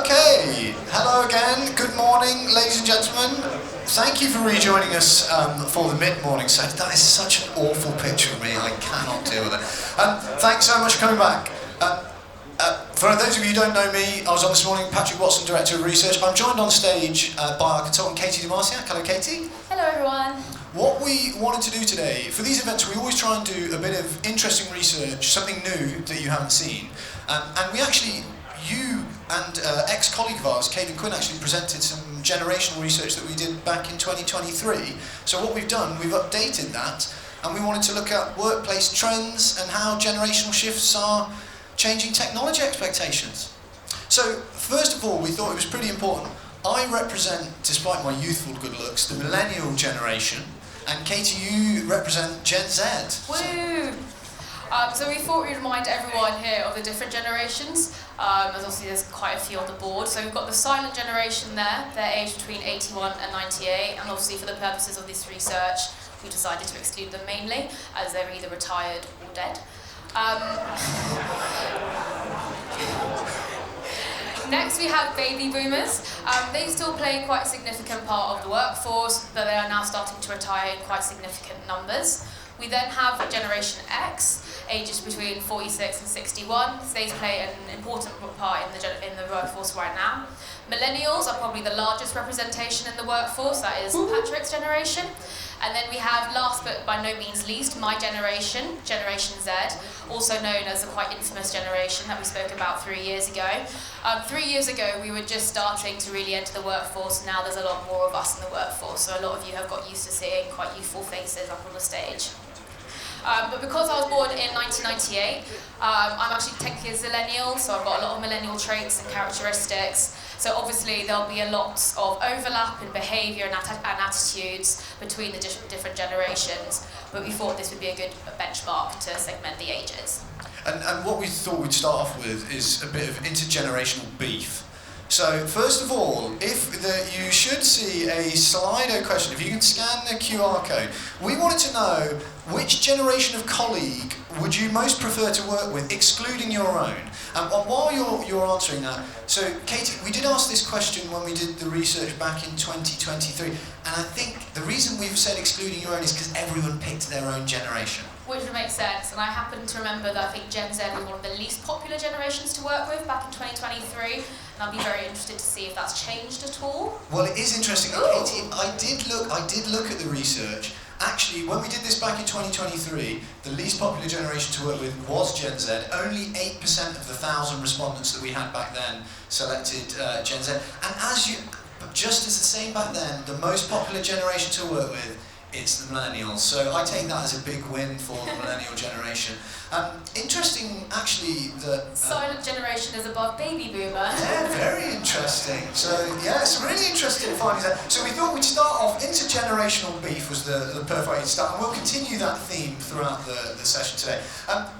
Okay, hello again, good morning ladies and gentlemen. Thank you for rejoining us for the mid-morning session. That is such an awful picture of me, I cannot deal with it. Thanks so much for coming back. For those of you who don't know me, I was on this morning, Patrick Watson, Director of Research. I'm joined on stage by our consultant Catie de Marcillac. Hello Catie. Hello everyone. What we wanted to do today, for these events we always try and do a bit of interesting research, something new that you haven't seen. And we actually, you and ex-colleague of ours, Catie and Quinn, actually presented some generational research that we did back in 2023. So what we've done, we've updated that, and we wanted to look at workplace trends and how generational shifts are changing technology expectations. So first of all, we thought it was pretty important. I represent, despite my youthful good looks, the millennial generation, and Catie, you represent Gen Z. Woo! So we thought we'd remind everyone here of the different generations, as obviously there's quite a few on the board. So we've got the silent generation there, they're aged between 81 and 98, and obviously for the purposes of this research, we decided to exclude them mainly, as they're either retired or dead. Next we have baby boomers. They still play quite a significant part of the workforce, but they are now starting to retire in quite significant numbers. We then have Generation X, ages between 46 and 61. They play an important part in the workforce right now. Millennials are probably the largest representation in the workforce, that is Patrick's generation. And then we have, last but by no means least, my generation, Generation Z, also known as the quite infamous generation that we spoke about 3 years ago. 3 years ago, we were just starting to really enter the workforce. Now there's a lot more of us in the workforce, so a lot of you have got used to seeing quite youthful faces up on the stage. But because I was born in 1998, I'm actually technically a zillennial, so I've got a lot of millennial traits and characteristics. So obviously there'll be a lot of overlap in behaviour and attitudes between the different generations, but we thought this would be a good benchmark to segment the ages. And what we thought we'd start off with is a bit of intergenerational beef. So first of all, you should see a Slido question. If you can scan the QR code, we wanted to know which generation of colleague would you most prefer to work with, excluding your own. And while you're answering that, so Catie, we did ask this question when we did the research back in 2023, and I think the reason we've said excluding your own is because everyone picked their own generation. Which would make sense, and I happen to remember that I think Gen Z was one of the least popular generations to work with back in 2023, and I'd be very interested to see if that's changed at all. Well, it is interesting, Catie, I did look at the research. Actually, when we did this back in 2023, the least popular generation to work with was Gen Z. Only 8% of the 1,000 respondents that we had back then selected Gen Z. And just as the same back then, the most popular generation to work with, it's the millennials. So I take that as a big win for the millennial generation. Interesting, actually, that... silent generation is above baby boomer. Yeah, very interesting. So, yeah, it's really interesting findings there. So we thought we'd start off, intergenerational beef was the perfect way to start, and we'll continue that theme throughout the session today.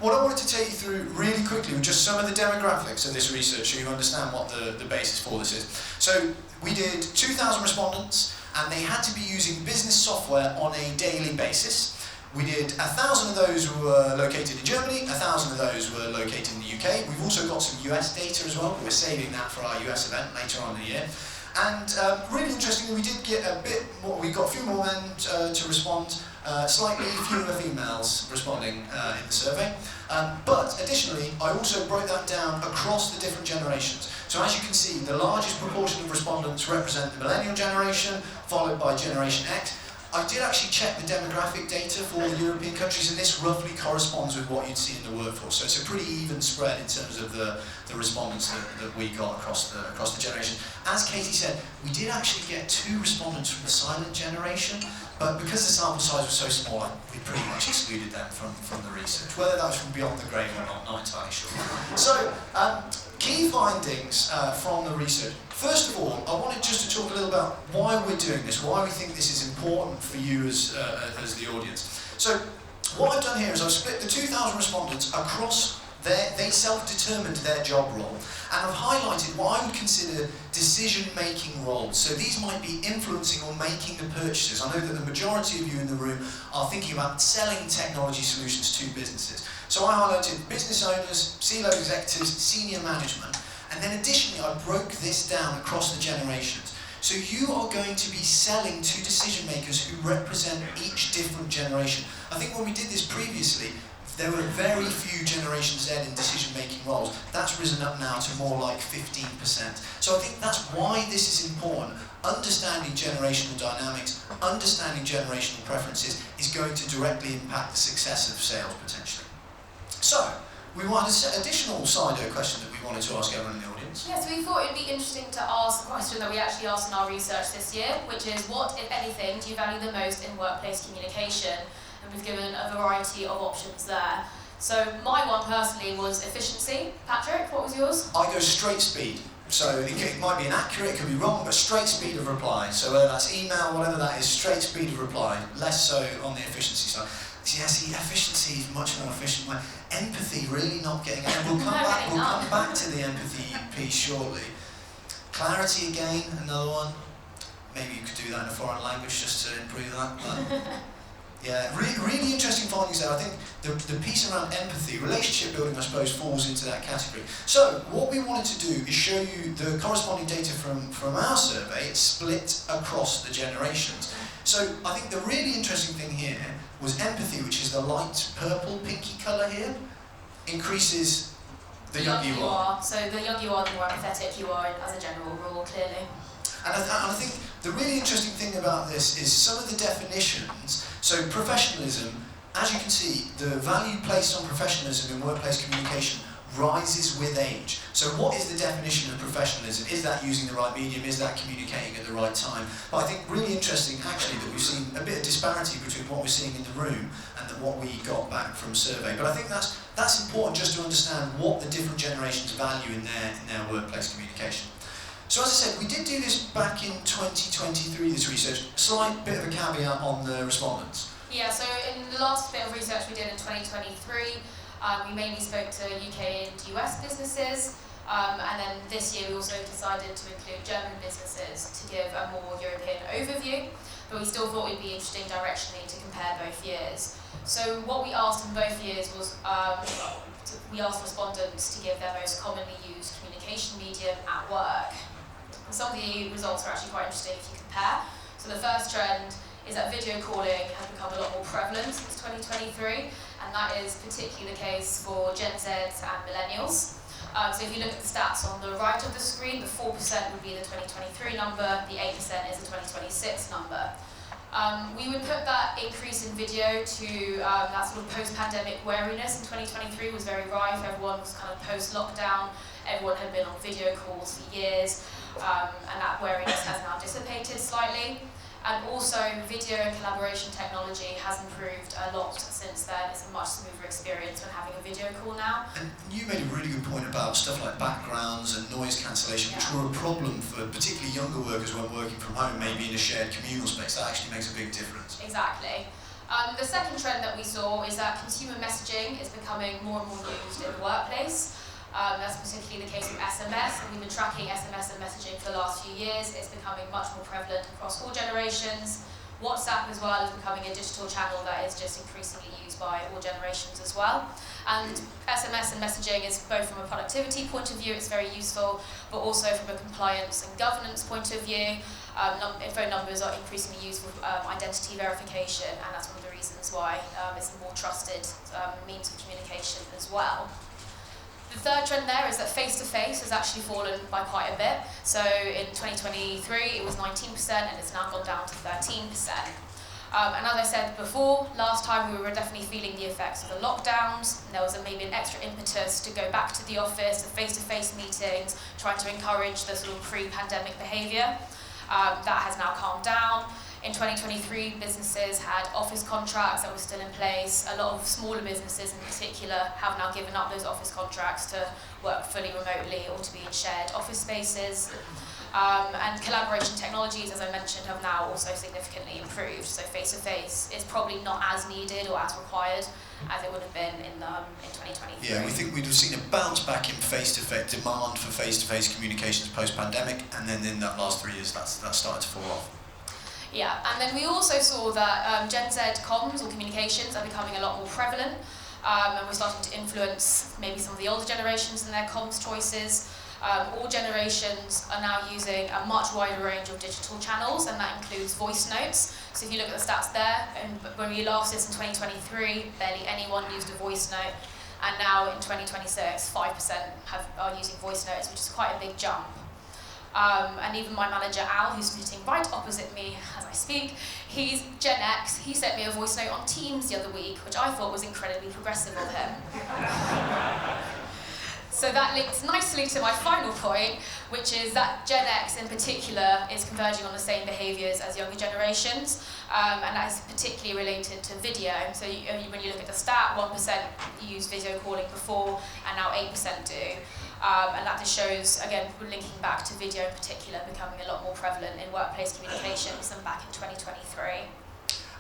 What I wanted to take you through really quickly were just some of the demographics of this research so you understand what the basis for this is. So we did 2,000 respondents, and they had to be using business software on a daily basis. We did 1,000 of those were located in Germany, 1,000 of those were located in the UK. We've also got some US data as well, but we're saving that for our US event later on in the year. And really interestingly, we did get a bit more, we got a few more men to respond, slightly fewer females responding in the survey. But additionally, I also broke that down across the different generations. So as you can see, the largest proportion of respondents represent the millennial generation, followed by Generation X. I did actually check the demographic data for the European countries, and this roughly corresponds with what you'd see in the workforce. So it's a pretty even spread in terms of the respondents that we got across the generations. As Catie said, we did actually get 2 respondents from the silent generation, but because the sample size was so small, we pretty much excluded them from the research. Whether that was from beyond the grave or not entirely sure. So, key findings from the research. First of all, I wanted just to talk a little about why we're doing this, why we think this is important for you as the audience. So, what I've done here is I've split the 2,000 respondents across they self-determined their job role, and I've highlighted what I would consider decision-making roles. So these might be influencing or making the purchases. I know that the majority of you in the room are thinking about selling technology solutions to businesses. So I highlighted business owners, C-level executives, senior management, and And then additionally, I broke this down across the generations. So you are going to be selling to decision makers who represent each different generation. I think when we did this previously, there were very few Generation Z in decision-making roles. That's risen up now to more like 15%. So I think that's why this is important. Understanding generational dynamics, understanding generational preferences is going to directly impact the success of sales potentially. So, we wanted an additional side question that we wanted to ask everyone in the audience. Yes, we thought it'd be interesting to ask a question that we actually asked in our research this year, which is what, if anything, do you value the most in workplace communication? And we've given a variety of options there. So my one personally was efficiency. Patrick, what was yours? I go straight speed. So it might be inaccurate, it could be wrong, but straight speed of reply. So whether that's email, whatever that is, straight speed of reply. Less so on the efficiency side. Yeah, see, efficiency is much more efficient. Empathy, really not getting it. And we'll come back to the empathy piece shortly. Clarity again, another one. Maybe you could do that in a foreign language just to improve that. But yeah, really interesting findings there. I think the piece around empathy, relationship building, I suppose, falls into that category. So what we wanted to do is show you the corresponding data from our survey, split across the generations. So I think the really interesting thing here was empathy, which is the light purple, pinky colour here, increases the younger you are. So the younger you are, the more empathetic you are as a general rule, clearly. And I think the really interesting thing about this is some of the definitions. So professionalism, as you can see, the value placed on professionalism in workplace communication rises with age. So what is the definition of professionalism? Is that using the right medium? Is that communicating at the right time? But I think really interesting actually that we've seen a bit of disparity between what we're seeing in the room and what we got back from survey. But I think that's important just to understand what the different generations value in their workplace communication. So as I said, we did do this back in 2023, this research. Slight bit of a caveat on the respondents. Yeah, so in the last bit of research we did in 2023, we mainly spoke to UK and US businesses, and then this year we also decided to include German businesses to give a more European overview, but we still thought it would be interesting directionally to compare both years. So what we asked in both years was, we asked respondents to give their most commonly used communication medium at work. And some of the results are actually quite interesting if you compare. So the first trend is that video calling has become a lot more prevalent since 2023, and that is particularly the case for Gen Zs and millennials. So if you look at the stats on the right of the screen, the 4% would be the 2023 number, the 8% is the 2026 number. We would put that increase in video to that sort of post-pandemic wariness in 2023 was very rife. Everyone was kind of post-lockdown, everyone had been on video calls for years, and that wariness has now dissipated slightly. And also, video and collaboration technology has improved a lot since then. It's a much smoother experience when having a video call now. And you made a really good point about stuff like backgrounds and noise cancellation, which were a problem for particularly younger workers when working from home, maybe in a shared communal space. That actually makes a big difference. Exactly. The second trend that we saw is that consumer messaging is becoming more and more used in the workplace. That's particularly the case with SMS, and we've been tracking SMS and messaging for the last few years. It's becoming much more prevalent across all generations. WhatsApp as well is becoming a digital channel that is just increasingly used by all generations as well. And SMS and messaging is both from a productivity point of view, it's very useful, but also from a compliance and governance point of view. Phone numbers are increasingly used for identity verification, and that's one of the reasons why it's a more trusted means of communication as well. The third trend there is that face-to-face has actually fallen by quite a bit. So in 2023 it was 19% and it's now gone down to 13%. And as I said before, last time we were definitely feeling the effects of the lockdowns. And there was maybe an extra impetus to go back to the office, the face-to-face meetings, trying to encourage the sort of pre-pandemic behaviour. That has now calmed down. In 2023, businesses had office contracts that were still in place. A lot of smaller businesses in particular have now given up those office contracts to work fully remotely or to be in shared office spaces. And collaboration technologies, as I mentioned, have now also significantly improved. So face-to-face is probably not as needed or as required as it would have been in 2023. Yeah, we think we'd have seen a bounce back in face-to-face demand for face-to-face communications post-pandemic, and then in that last 3 years, that's started to fall off. Yeah, and then we also saw that Gen Z comms or communications are becoming a lot more prevalent, and we're starting to influence maybe some of the older generations in their comms choices. All generations are now using a much wider range of digital channels, and that includes voice notes. So if you look at the stats there, and when we last did this in 2023, barely anyone used a voice note, and now in 2026, 5% are using voice notes, which is quite a big jump. And even my manager Al, who's sitting right opposite me as I speak, he's Gen X. He sent me a voice note on Teams the other week, which I thought was incredibly progressive of him. So that links nicely to my final point, which is that Gen X in particular is converging on the same behaviours as younger generations, and that is particularly related to video. So when you look at the stat, 1% used video calling before, and now 8% do. And that just shows, again, we're linking back to video in particular becoming a lot more prevalent in workplace communications than back in 2023.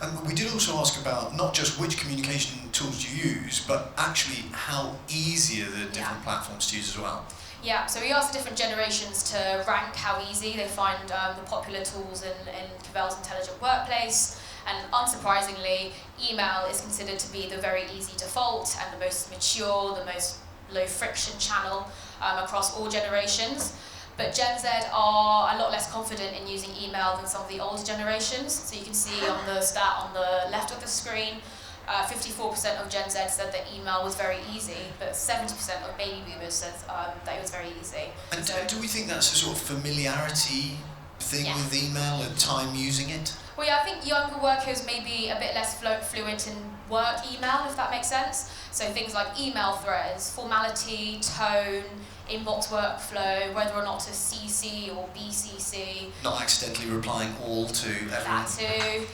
And we did also ask about not just which communication tools you use, but actually how easy are the different platforms to use as well. Yeah, so we asked the different generations to rank how easy they find the popular tools in Cavell's Intelligent Workplace. And unsurprisingly, email is considered to be the very easy default and the most mature, the most low friction channel across all generations. But Gen Z are a lot less confident in using email than some of the older generations. So you can see on the stat on the left of the screen, 54% of Gen Z said that email was very easy, but 70% of baby boomers said that it was very easy. And so, do we think that's a sort of familiarity thing with email and time using it? Well, yeah, I think younger workers may be a bit less fluent in work email, if that makes sense. So things like email threads, formality, tone, inbox workflow, whether or not to CC or BCC. Not accidentally replying all to everyone. That too.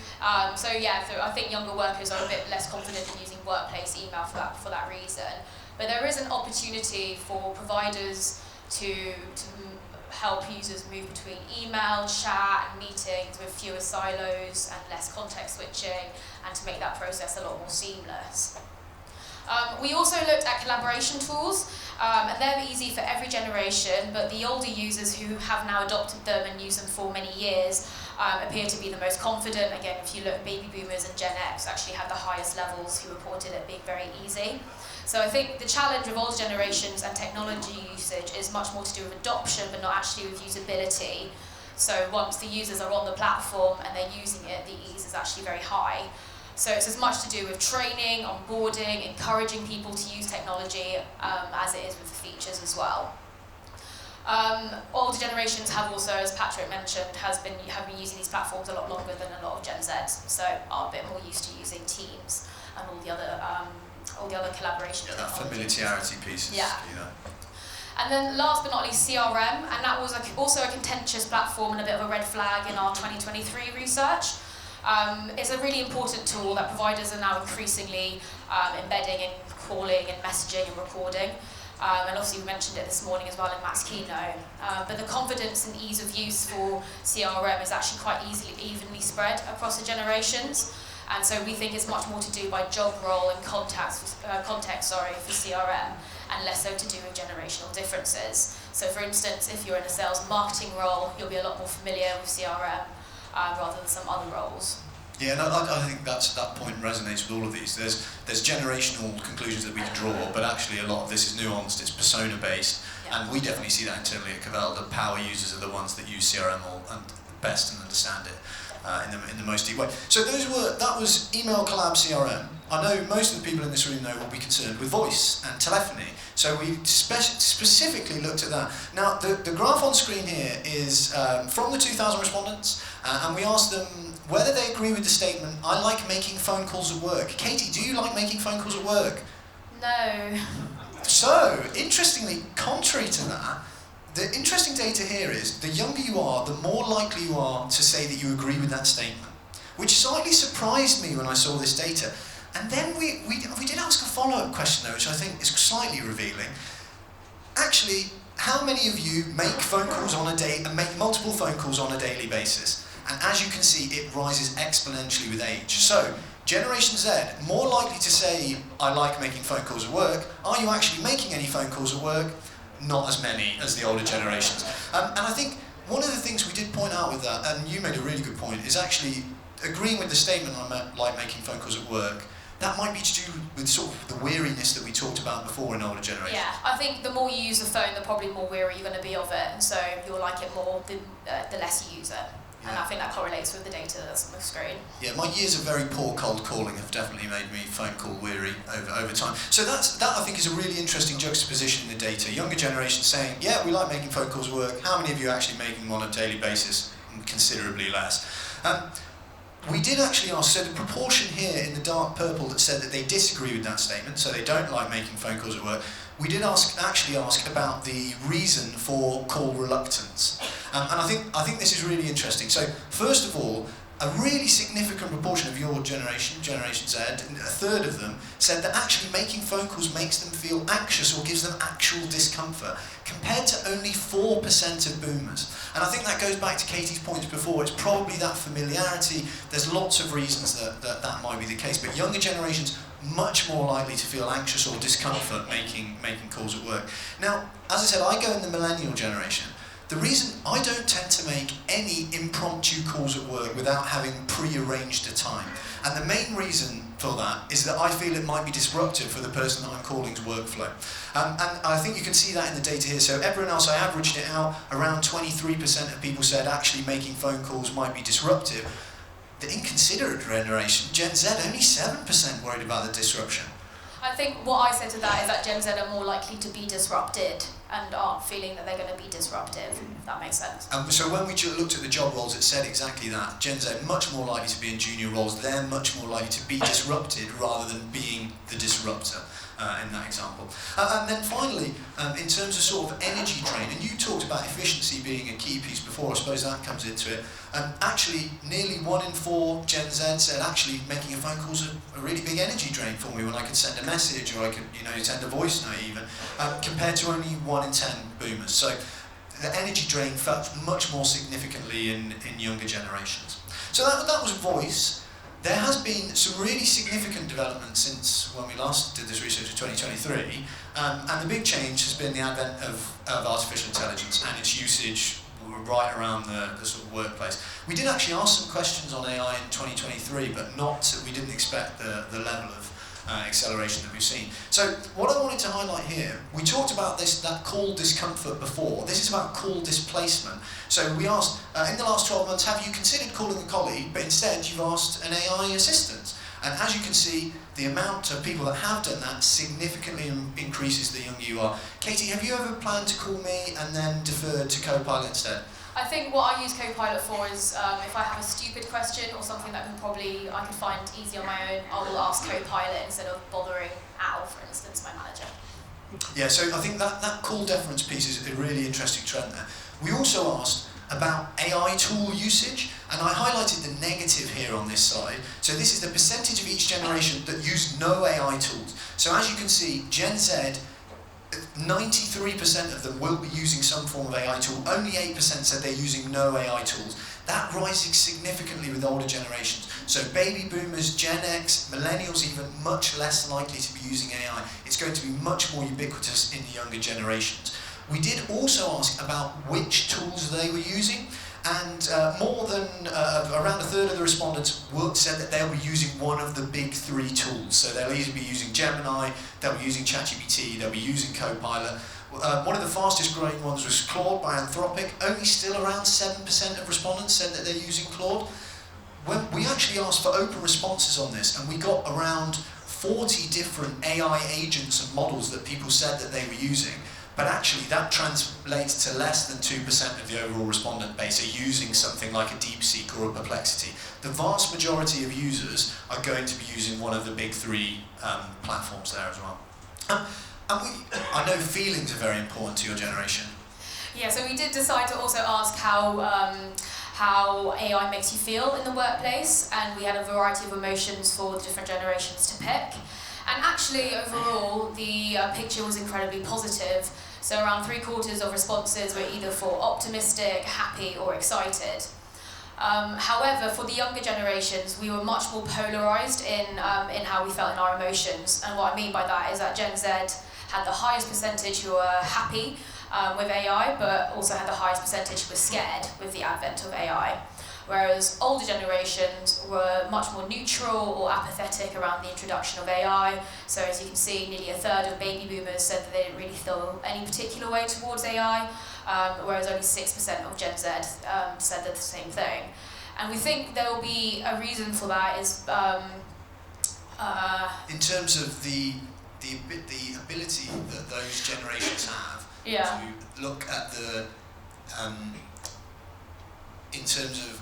So I think younger workers are a bit less confident in using workplace email for that reason. But there is an opportunity for providers to help users move between email, chat, and meetings with fewer silos and less context switching, and to make that process a lot more seamless. We also looked at collaboration tools, and they're easy for every generation, but the older users who have now adopted them and used them for many years appear to be the most confident. Again, if you look, baby boomers and Gen X actually have the highest levels who reported it being very easy. So I think the challenge of older generations and technology usage is much more to do with adoption, but not actually with usability. So once the users are on the platform and they're using it, the ease is actually very high. So it's as much to do with training, onboarding, encouraging people to use technology as it is with the features as well. Older generations have also, as Patrick mentioned, have been using these platforms a lot longer than a lot of Gen Z, so are a bit more used to using Teams and all the other collaboration. Yeah, that familiarity piece is key there. And then last but not least, CRM, and that was also a contentious platform and a bit of a red flag in our 2023 research. It's a really important tool that providers are now increasingly embedding in calling and messaging and recording. And obviously we mentioned it this morning as well in Matt's keynote. But the confidence and ease of use for CRM is actually quite evenly spread across the generations. And so we think it's much more to do by job role and context for CRM, and less so to do with generational differences. So for instance, if you're in a sales marketing role, you'll be a lot more familiar with CRM rather than some other roles. Yeah, and I think that point resonates with all of these. There's generational conclusions that we can draw, but actually a lot of this is nuanced, it's persona-based, and we definitely see that internally at Cavell. The power users are the ones that use CRM best and understand it in the most deep way. So that was email, collab, CRM. I know most of the people in this room though will be concerned with voice and telephony, so we specifically looked at that. Now the graph on screen here is from the 2,000 respondents, and we asked them whether they agree with the statement, "I like making phone calls at work." Catie, do you like making phone calls at work? No. So, interestingly, contrary to that, the interesting data here is the younger you are, the more likely you are to say that you agree with that statement, which slightly surprised me when I saw this data. And then we did ask a follow-up question though, which I think is slightly revealing. Actually, how many of you make phone calls on a day and make multiple phone calls on a daily basis? And as you can see, it rises exponentially with age. So, Generation Z, more likely to say, "I like making phone calls at work." Are you actually making any phone calls at work? Not as many as the older generations. And I think one of the things we did point out with that, and you made a really good point, is actually agreeing with the statement, "I like making phone calls at work," that might be to do with sort of the weariness that we talked about before in older generations. Yeah, I think the more you use the phone, the probably more weary you're going to be of it, and so you'll like it more the less you use it. Yeah. And I think that correlates with the data that's on the screen. Yeah, my years of very poor cold calling have definitely made me phone call weary over time. So that I think is a really interesting juxtaposition in the data. Younger generations saying, yeah, we like making phone calls work. How many of you are actually making them on a daily basis? Considerably less. We did actually ask, so the proportion here in the dark purple that said that they disagree with that statement, so they don't like making phone calls at work, we did actually ask about the reason for call reluctance. And I think this is really interesting. So first of all, a really significant proportion of your generation, Generation Z, a third of them, said that actually making phone calls makes them feel anxious or gives them actual discomfort, compared to only 4% of boomers. And I think that goes back to Catie's points before. It's probably that familiarity. There's lots of reasons that might be the case, but younger generations much more likely to feel anxious or discomfort making calls at work. Now, as I said, I go in the millennial generation. The reason I don't tend to make any impromptu calls at work without having pre-arranged a time. And the main reason for that is that I feel it might be disruptive for the person that I'm calling's workflow. And I think you can see that in the data here. So everyone else, I averaged it out, around 23% of people said actually making phone calls might be disruptive. The inconsiderate generation, Gen Z, only 7% worried about the disruption. I think what I said to that is that Gen Z are more likely to be disrupted and aren't feeling that they're going to be disruptive, if that makes sense. So when we looked at the job roles, it said exactly that. Gen Z much more likely to be in junior roles. They're much more likely to be disrupted rather than being the disruptor in that example. And then finally, in terms of sort of energy drain, and you talked about efficiency being a key piece before, I suppose that comes into it. Actually, nearly 1 in 4 Gen Z said actually making a phone call is a really big energy drain for me when I could send a message or I could send a voice note even, compared to only 1 in 10 boomers. So the energy drain felt much more significantly in younger generations. So that was voice. There has been some really significant development since when we last did this research in 2023, and the big change has been the advent of artificial intelligence and its usage right around the sort of workplace. We did actually ask some questions on AI in 2023, but we didn't expect the level of acceleration that we've seen. So what I wanted to highlight here, we talked about that call discomfort before. This is about call displacement. So we asked, in the last 12 months, have you considered calling a colleague, but instead you've asked an AI assistant? And as you can see, the amount of people that have done that significantly increases the younger you are. Catie, have you ever planned to call me and then deferred to Copilot instead? I think what I use Copilot for is if I have a stupid question or something that I can find easy on my own, I will ask Copilot instead of bothering Al, for instance, my manager. Yeah, so I think that call deference piece is a really interesting trend there. We also asked about AI tool usage, and I highlighted the negative here on this side. So this is the percentage of each generation that use no AI tools. So as you can see, Gen Z, 93% of them will be using some form of AI tool. Only 8% said they're using no AI tools. That rises significantly with older generations. So baby boomers, Gen X, millennials even, much less likely to be using AI. It's going to be much more ubiquitous in the younger generations. We did also ask about which tools they were using, and more than around a third of the respondents said that they'll be using one of the big 3 tools. So they'll either be using Gemini, they'll be using ChatGPT, they'll be using Copilot. One of the fastest growing ones was Claude by Anthropic. Only still around 7% of respondents said that they're using Claude. When we actually asked for open responses on this, and we got around 40 different AI agents and models that people said that they were using. But actually that translates to less than 2% of the overall respondent base are using something like a DeepSeek or a Perplexity. The vast majority of users are going to be using one of the big 3 platforms there as well. I know feelings are very important to your generation. Yeah, so we did decide to also ask how AI makes you feel in the workplace, and we had a variety of emotions for the different generations to pick. And actually, overall, the picture was incredibly positive. So around 3/4 of responses were either for optimistic, happy, or excited. However, for the younger generations, we were much more polarized in how we felt in our emotions. And what I mean by that is that Gen Z had the highest percentage who were happy with AI, but also had the highest percentage who were scared with the advent of AI. whereas older generations were much more neutral or apathetic around the introduction of AI. So as you can see, nearly a third of baby boomers said that they didn't really feel any particular way towards AI, whereas only 6% of Gen Z said the same thing. And we think there will be a reason for that is... in terms of the ability that those generations have to look at the in terms of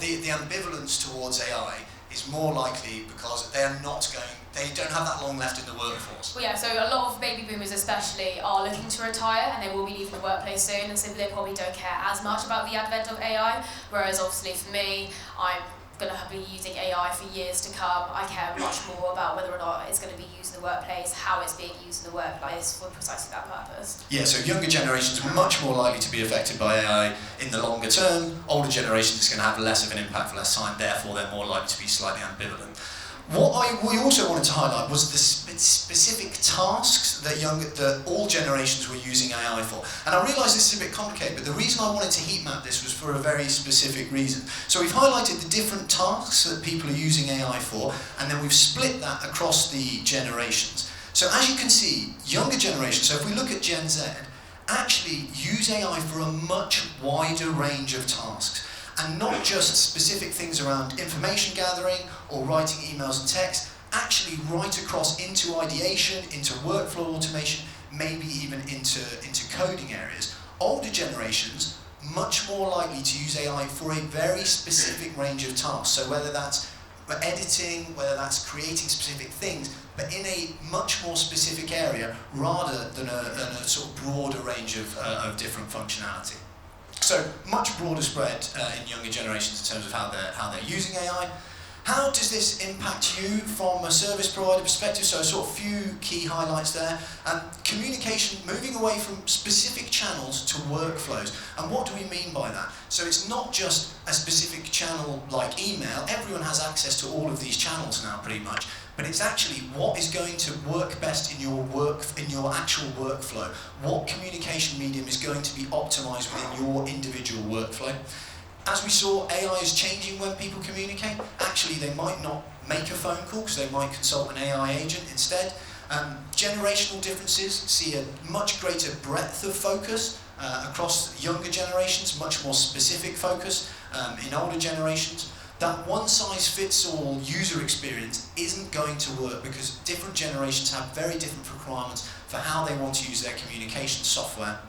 the ambivalence towards AI is more likely because they don't have that long left in the workforce. Well, yeah, so a lot of baby boomers especially are looking to retire and they will be leaving the workplace soon, and so they probably don't care as much about the advent of AI, whereas obviously for me, I'm going to be using AI for years to come. I care much more about whether or not it's going to be used in the workplace, how it's being used in the workplace for precisely that purpose. Yeah, so younger generations are much more likely to be affected by AI in the longer term. Older generations is going to have less of an impact for less time, therefore they're more likely to be slightly ambivalent. What we also wanted to highlight was the specific tasks that all generations were using AI for. And I realise this is a bit complicated, but the reason I wanted to heat map this was for a very specific reason. So we've highlighted the different tasks that people are using AI for, and then we've split that across the generations. So as you can see, younger generations, so if we look at Gen Z, actually use AI for a much wider range of tasks. And not just specific things around information gathering or writing emails and text, actually right across into ideation, into workflow automation, maybe even into coding areas. Older generations, much more likely to use AI for a very specific range of tasks. So whether that's editing, whether that's creating specific things, but in a much more specific area rather than a sort of broader range of different functionality. So much broader spread in younger generations in terms of how they're using AI. How does this impact you from a service provider perspective? So sort of few key highlights there. Communication, moving away from specific channels to workflows. And what do we mean by that? So it's not just a specific channel like email. Everyone has access to all of these channels now pretty much. But it's actually what is going to work best in your actual workflow. What communication medium is going to be optimized within your individual workflow. As we saw, AI is changing when people communicate. Actually, they might not make a phone call because they might consult an AI agent instead. Generational differences see a much greater breadth of focus across younger generations, much more specific focus in older generations. That one-size-fits-all user experience isn't going to work because different generations have very different requirements for how they want to use their communication software.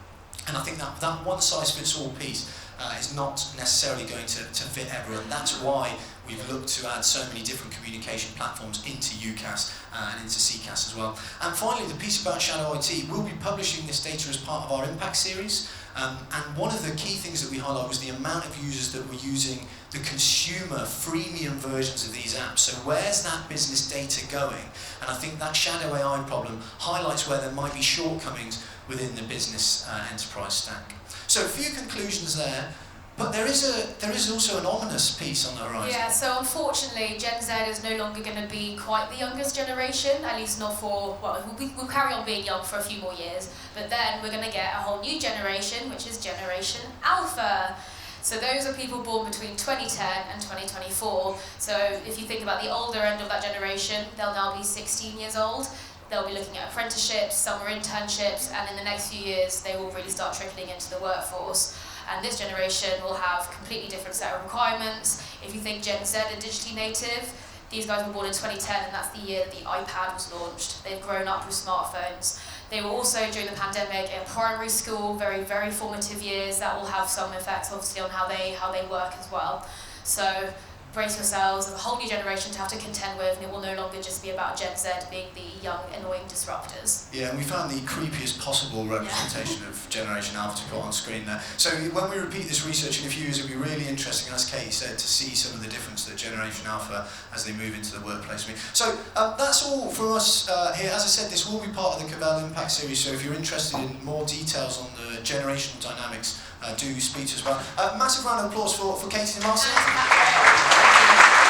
And I think that one-size-fits-all piece is not necessarily going to fit everyone. That's why we've looked to add so many different communication platforms into UCAS and into CCAS as well. And finally, the piece about Shadow IT, we'll be publishing this data as part of our Impact series. And one of the key things that we highlight was the amount of users that were using the consumer freemium versions of these apps. So where's that business data going? And I think that Shadow AI problem highlights where there might be shortcomings within the business enterprise stack. So a few conclusions there, but there is also an ominous piece on the horizon. Yeah, so unfortunately Gen Z is no longer going to be quite the youngest generation, at least not for, well, we'll carry on being young for a few more years, but then we're going to get a whole new generation, which is Generation Alpha. So those are people born between 2010 and 2024. So if you think about the older end of that generation, they'll now be 16 years old. They'll be looking at apprenticeships, summer internships, and in the next few years, they will really start trickling into the workforce. And this generation will have a completely different set of requirements. If you think Gen Z are digitally native, these guys were born in 2010, and that's the year that the iPad was launched. They've grown up with smartphones. They were also, during the pandemic, in primary school, very, very formative years. That will have some effects, obviously, on how they work as well. So brace yourselves, there's a whole new generation to have to contend with, and it will no longer just be about Gen Z being the young, annoying disruptors. Yeah, and we found the creepiest possible representation of Generation Alpha to put on screen there. So when we repeat this research in a few years, it'll be really interesting, as Catie said, to see some of the difference that Generation Alpha as they move into the workplace. So that's all for us here. As I said, this will be part of the Cavell Impact series, so if you're interested in more details on the generational dynamics, do speak to us about. Massive round of applause for Catie and Marcillac.